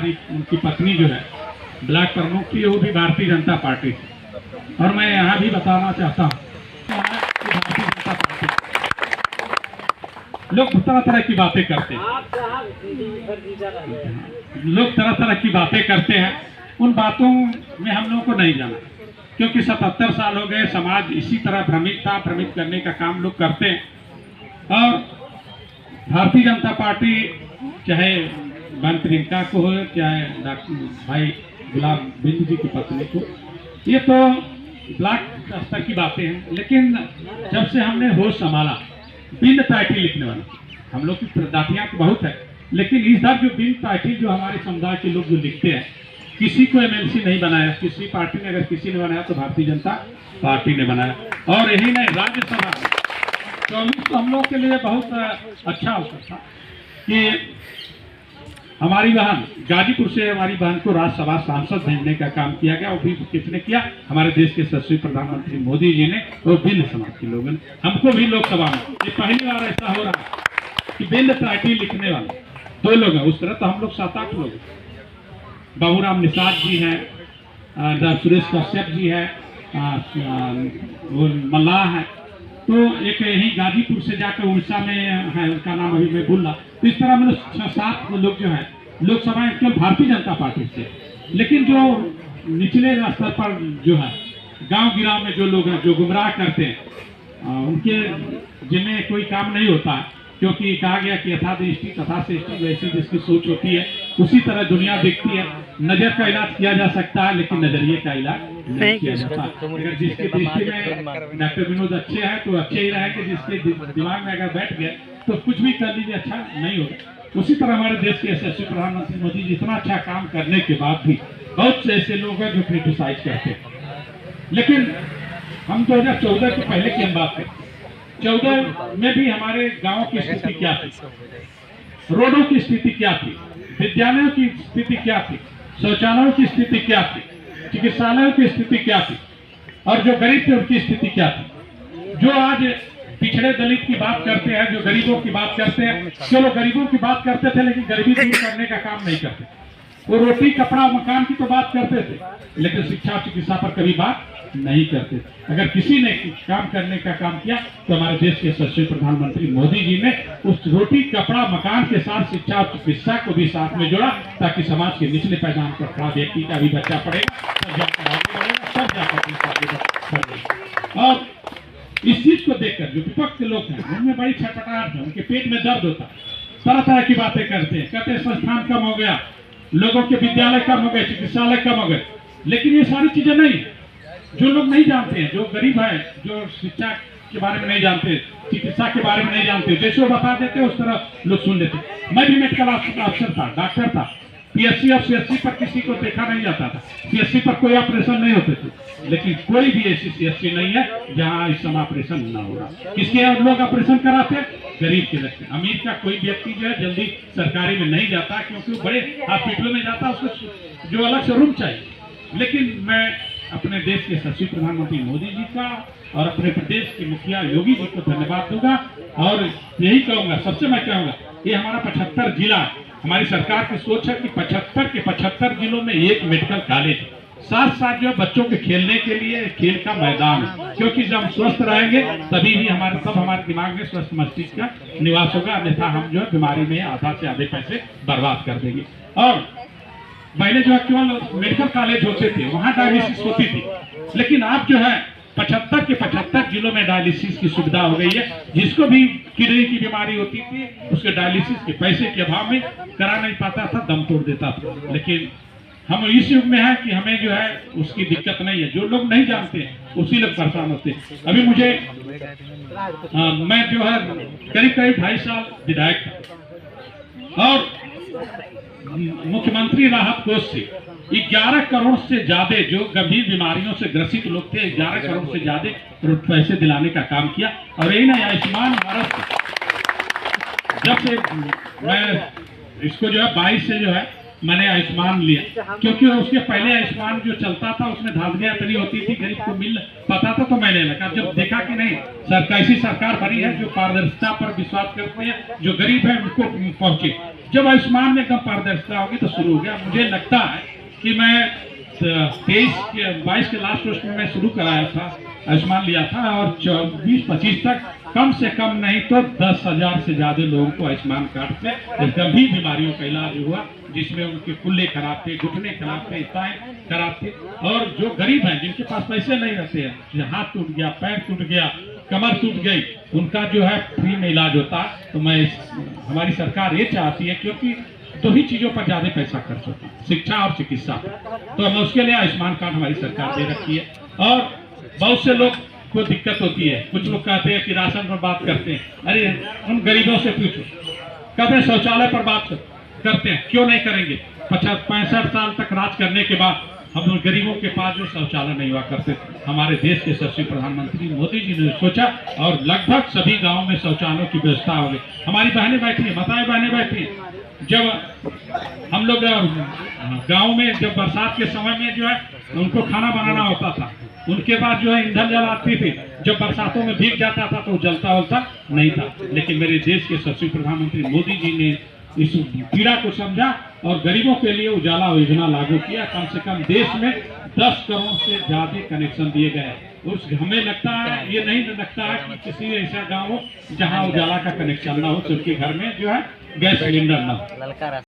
हमारी उनकी पत्नी जो है ब्लॉक प्रमुख थी, वो भी भारतीय जनता पार्टी थी। और मैं यहाँ भी बताना चाहता हूँ कि भारतीय जनता पार्टी लोग तरह तरह की बातें करते हैं, लोग तरह तरह की बातें करते हैं। उन बातों में हम लोगों को नहीं जाना, क्योंकि 77 साल हो गए, समाज इसी तरह भ्रमित था, भ्रमित करने का काम लोग करते हैं। और भारतीय जनता पार्टी चाहे बहन प्रियंका को हो, चाहे डॉक्टर भाई गुलाब बिंद जी की पत्नी को, ये तो ब्लॉक स्तर की बातें हैं। लेकिन जब से हमने होश संभाला, बिंद पार्टी लिखने वाले हम लोग की प्रजातियां तो बहुत है, लेकिन इस बार जो बिंद पार्टी जो हमारे समुदाय के लोग जो लिखते हैं, किसी को एमएलसी नहीं बनाया, किसी पार्टी ने अगर किसी ने बनाया तो भारतीय जनता पार्टी ने बनाया। और यही नहीं, राज्यसभा तो हम लोग के लिए बहुत अच्छा अवसर था कि हमारी बहन गाजीपुर से हमारी बहन को राज्यसभा सांसद भेजने का काम किया गया। वो भी किसने किया? हमारे देश के यशस्वी प्रधानमंत्री मोदी जी ने और भिन्न समाज के लोगों ने। हमको भी लोकसभा में ये पहली बार ऐसा हो रहा है कि भिन्न पार्टी लिखने वाले 2 लोग हैं। उस तरह तो हम लोग 7-8 लोग हैं। बाबूराम निषाद जी हैं, सुरेश कश्यप जी है, मल्लाह है, तो एक यही गाजीपुर से जाकर उड़ीसा में है, उनका नाम अभी मैं भूल रहा। तो इस तरह मतलब 6-7 लोग जो है लोकसभा केवल भारतीय जनता पार्टी से। लेकिन जो निचले स्तर पर जो है गांव गिराव में जो लोग हैं जो गुमराह करते हैं, उनके जिम्मे कोई काम नहीं होता है, क्योंकि कहा गया कि यथा दृष्टि तथा सृष्टि, वैसी जिसकी सोच होती है उसी तरह दुनिया दिखती है। नजर का इलाज किया जा सकता है, लेकिन नजरिए का इलाज नहीं किया जाता। अगर जिसकी दृष्टि में डॉक्टर विनोद अच्छे हैं तो अच्छे ही रहेंगे, जिसके दिमाग में अगर बैठ गए तो कुछ भी कर लीजिए अच्छा नहीं होगा। उसी तरह हमारे देश के यशस्वी प्रधानमंत्री मोदी जी इतना अच्छा काम करने के बाद भी बहुत से ऐसे लोग हैं जो क्रिटिसाइज करते हैं। लेकिन हम 2014 के पहले की हम बात करें, 14 में भी हमारे गाँव की स्थिति क्या थी, रोडों की स्थिति क्या थी, विद्यालयों की स्थिति क्या थी, शौचालयों की स्थिति क्या थी, चिकित्सालयों की स्थिति क्या थी, और जो गरीब थे उनकी स्थिति क्या थी। जो आज पिछड़े दलित की बात करते हैं, जो गरीबों की बात करते हैं, चलो गरीबों की बात करते थे लेकिन गरीबी दूर करने का काम नहीं करते। वो रोटी कपड़ा मकान की तो बात करते थे, लेकिन शिक्षा चिकित्सा पर कभी बात नहीं करते। अगर किसी ने काम करने का काम किया तो हमारे देश के यशस्वी प्रधानमंत्री मोदी जी ने उस रोटी कपड़ा मकान के साथ शिक्षा और चिकित्सा को भी साथ में जोड़ा, ताकि समाज के निचले पैदान पर खड़ा व्यक्ति का भी बच्चा पढ़ेगा, सब जाकर आगे बढ़ेगा, सब जाकर। और इस चीज को देखकर जो विपक्ष के लोग हैं उनमें बड़ी छटपटाहट है, उनके पेट में दर्द होता है, तरह तरह की बातें करते हैं, कहते हैं संस्थान कम हो गया, लोगों के विद्यालय कम हो गए, चिकित्सालय कम हो गए। लेकिन ये सारी चीजें नहीं है। जो लोग नहीं जानते हैं, जो गरीब है, जो शिक्षा के बारे में नहीं जानते, चिकित्सा के बारे में नहीं जानते, जैसे वो बता देते उस तरह लोग सुन लेते। मैं भी मेडिकल अफसर था, डॉक्टर था, पीएससी और सीएससी पर किसी को देखा नहीं जाता था, सीएससी पर कोई ऑपरेशन नहीं होते थे। लेकिन कोई भी ऐसी सीएससी नहीं है जहाँ इस समय ऑपरेशन न हो रहा। किसके लोग ऑपरेशन कराते हैं? गरीब के लगते। अमीर का कोई व्यक्ति जो है जल्दी सरकारी में नहीं जाता, क्योंकि वो बड़े हॉस्पिटलों में जाता है, उसको जो अलग से रूम चाहिए। लेकिन मैं अपने देश के यशस्वी प्रधानमंत्री मोदी जी का और अपने प्रदेश के मुखिया योगी जी को धन्यवाद दूंगा। और यही कहूंगा, सबसे मैं कहूंगा, ये हमारा 75 जिला, हमारी सरकार की सोच है कि 75 के 75 जिलों में एक मेडिकल कॉलेज, साथ साथ जो बच्चों के खेलने के लिए खेल का मैदान है। क्योंकि जब हम स्वस्थ रहेंगे तभी भी हमारे दिमाग में स्वस्थ मस्तिष्क का निवास होगा, अन्यथा हम जो है बीमारी में आधा से आधे पैसे बर्बाद कर देंगे। और पहले जो है केवल मेडिकल कॉलेज होते थे, वहाँ डायलिसिस होती थी, लेकिन आप जो है 75 के 75 जिलों में डायलिसिस की सुविधा हो गई है। जिसको भी किडनी की बीमारी होती थी उसके डायलिसिस के पैसे के अभाव में करा नहीं पाता था, दम तोड़ देता था। लेकिन हम इस युग में है कि हमें जो है उसकी दिक्कत नहीं है। जो लोग नहीं जानते हैं उसी लोग परेशान होते हैं। अभी मुझे मैं जो है करीब 2.5 साल विधायक था और मुख्यमंत्री राहत कोष से 11 करोड़ से ज्यादा जो गंभीर बीमारियों से ग्रसित लोग थे, 11 करोड़ से ज्यादा पैसे दिलाने का काम किया। और यही नहीं, आयुष्मान भारत जब से मैं इसको जो है 22 से जो है मैंने आयुष्मान लिया, क्योंकि उसके पहले आयुष्मान जो चलता था उसमें धांधलियां इतनी होती थी, गरीब को मिल पाता था तो मैंने लगा। जब देखा कि नहीं, सरकार ऐसी सरकार बनी है जो पारदर्शिता पर विश्वास करते हैं, जो गरीब है उनको पहुंचे, जब आयुष्मान में एकदम पारदर्शिता होगी तो शुरू हो गया। मुझे लगता है कि मैं 22 के लास्ट रोस्ट में मैं शुरू कराया था, आयुष्मान लिया था, और 24-25 तक कम से कम नहीं तो 10,000 से ज्यादा लोगों को आयुष्मान कार्ड से गंभीर बीमारियों का इलाज हुआ, जिसमें उनके कुल्ले खराब थे, घुटने खराब थे, टांग खराब थे। और जो गरीब हैं, जिनके पास पैसे नहीं रहते हैं, हाथ टूट गया, पैर टूट गया, कमर टूट गई, उनका जो है फ्री में इलाज होता। तो मैं हमारी सरकार ये चाहती है, क्योंकि दो ही चीजों पर ज्यादा पैसा खर्च होता है, शिक्षा और चिकित्सा पर, तो हम उसके लिए आयुष्मान कार्ड हमारी सरकार दे रखी है। और बहुत से लोग को दिक्कत होती है, कुछ लोग कहते हैं कि राशन पर बात करते हैं, अरे उन गरीबों से पूछो, कहते हैं शौचालय पर बात करते हैं, क्यों नहीं करेंगे? 65 साल तक राज करने के बाद हम लोग गरीबों के पास जो शौचालय नहीं हुआ करते, हमारे देश के यशस्वी प्रधानमंत्री मोदी जी ने सोचा और लगभग सभी गांवों में शौचालयों की व्यवस्था हो गई। हमारी बहनें बैठी हैं, माताएं बहनें बैठी हैं। जब हम लोग गांव में जब बरसात के समय में जो है उनको खाना बनाना होता था, उनके बाद जो है ईंधन जलाती थी, जब बरसातों में भीग जाता था तो जलता वलता नहीं था। लेकिन मेरे देश के यशस्वी प्रधानमंत्री मोदी जी ने इस पीड़ा को समझा और गरीबों के लिए उजाला योजना लागू किया। कम से कम देश में 10 करोड़ से ज्यादा कनेक्शन दिए गए। उस हमें लगता है, ये नहीं लगता है कि किसी ऐसा गाँव हो जहाँ उजाला का कनेक्शन ना हो, सबके घर में जो है गैस सिलेंडर ना हो।